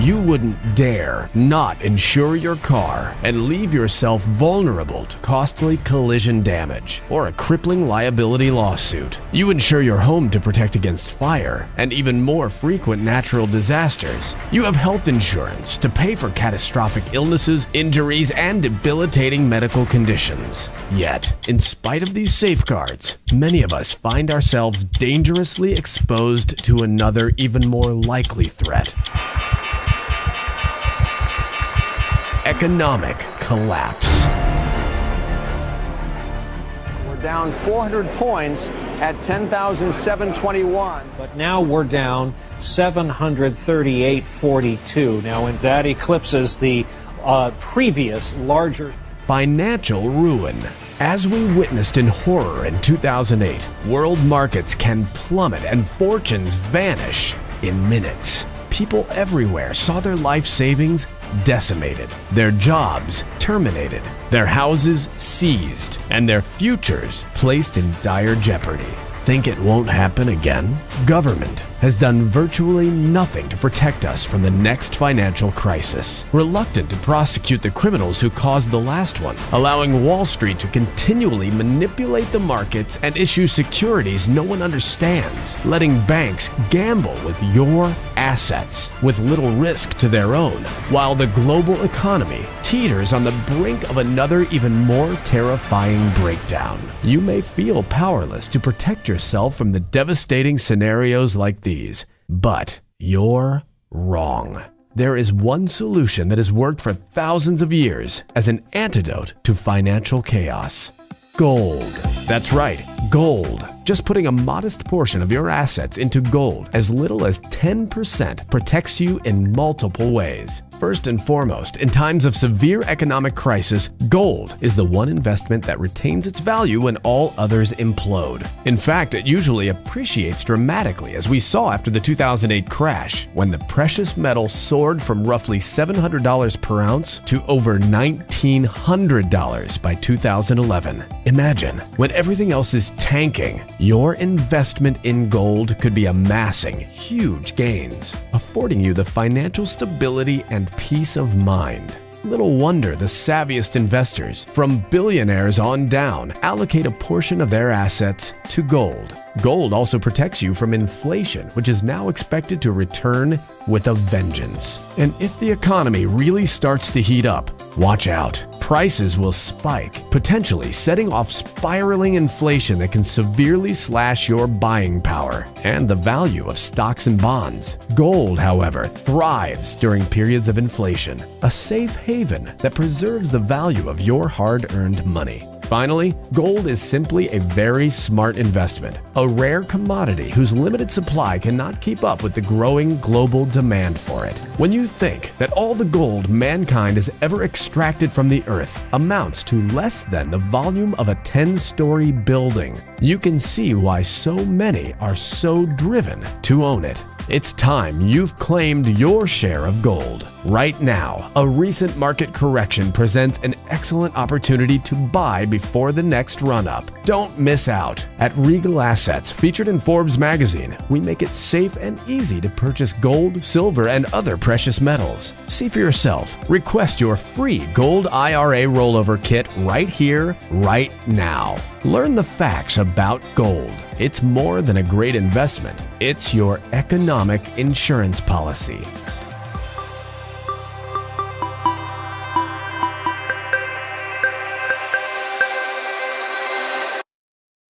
you wouldn't dare not insure your car and leave yourself vulnerable to costly collision damage or a crippling liability lawsuit. You insure your home to protect against fire and even more frequent natural disasters. You have health insurance to pay for catastrophic illnesses, injuries, and debilitating medical conditions. Yet, in spite of these safeguards, many of us find ourselves dangerously exposed to another, even more likely threat: economic collapse. We're down 400 points at 10,721. But now we're down 738.42. Now, and that eclipses the previous larger Financial ruin. As we witnessed in horror in 2008, world markets can plummet and fortunes vanish in minutes. People everywhere saw their life savings decimated, their jobs terminated, their houses seized, and their futures placed in dire jeopardy. Think it won't happen again? Government has done virtually nothing to protect us from the next financial crisis, reluctant to prosecute the criminals who caused the last one, allowing Wall Street to continually manipulate the markets and issue securities no one understands, letting banks gamble with your assets with little risk to their own, while the global economy teeters on the brink of another even more terrifying breakdown. You may feel powerless to protect yourself from the devastating scenarios like these, but you're wrong. There is one solution that has worked for thousands of years as an antidote to financial chaos: gold. That's right, gold. Just putting a modest portion of your assets into gold, as little as 10%, protects you in multiple ways. First and foremost, in times of severe economic crisis, gold is the one investment that retains its value when all others implode. In fact, it usually appreciates dramatically, as we saw after the 2008 crash, when the precious metal soared from roughly $700 per ounce to over $1,900 by 2011. Imagine, when everything else is tanking, your investment in gold could be amassing huge gains, affording you the financial stability and peace of mind. Little wonder the savviest investors, from billionaires on down, allocate a portion of their assets to gold. Gold also protects you from inflation, which is now expected to return with a vengeance. And if the economy really starts to heat up, watch out. Prices will spike, potentially setting off spiraling inflation that can severely slash your buying power and the value of stocks and bonds. Gold, however, thrives during periods of inflation, a safe haven that preserves the value of your hard-earned money. Finally, gold is simply a very smart investment, a rare commodity whose limited supply cannot keep up with the growing global demand for it. When you think that all the gold mankind has ever extracted from the earth amounts to less than the volume of a 10-story building, you can see why so many are so driven to own it. It's time you've claimed your share of gold. Right now, a recent market correction presents an excellent opportunity to buy before the next run-up. Don't miss out. At Regal Assets, featured in Forbes magazine, we make it safe and easy to purchase gold, silver, and other precious metals. See for yourself. Request your free gold IRA rollover kit right here, right now. Learn the facts about gold. It's more than a great investment. It's your economic insurance policy.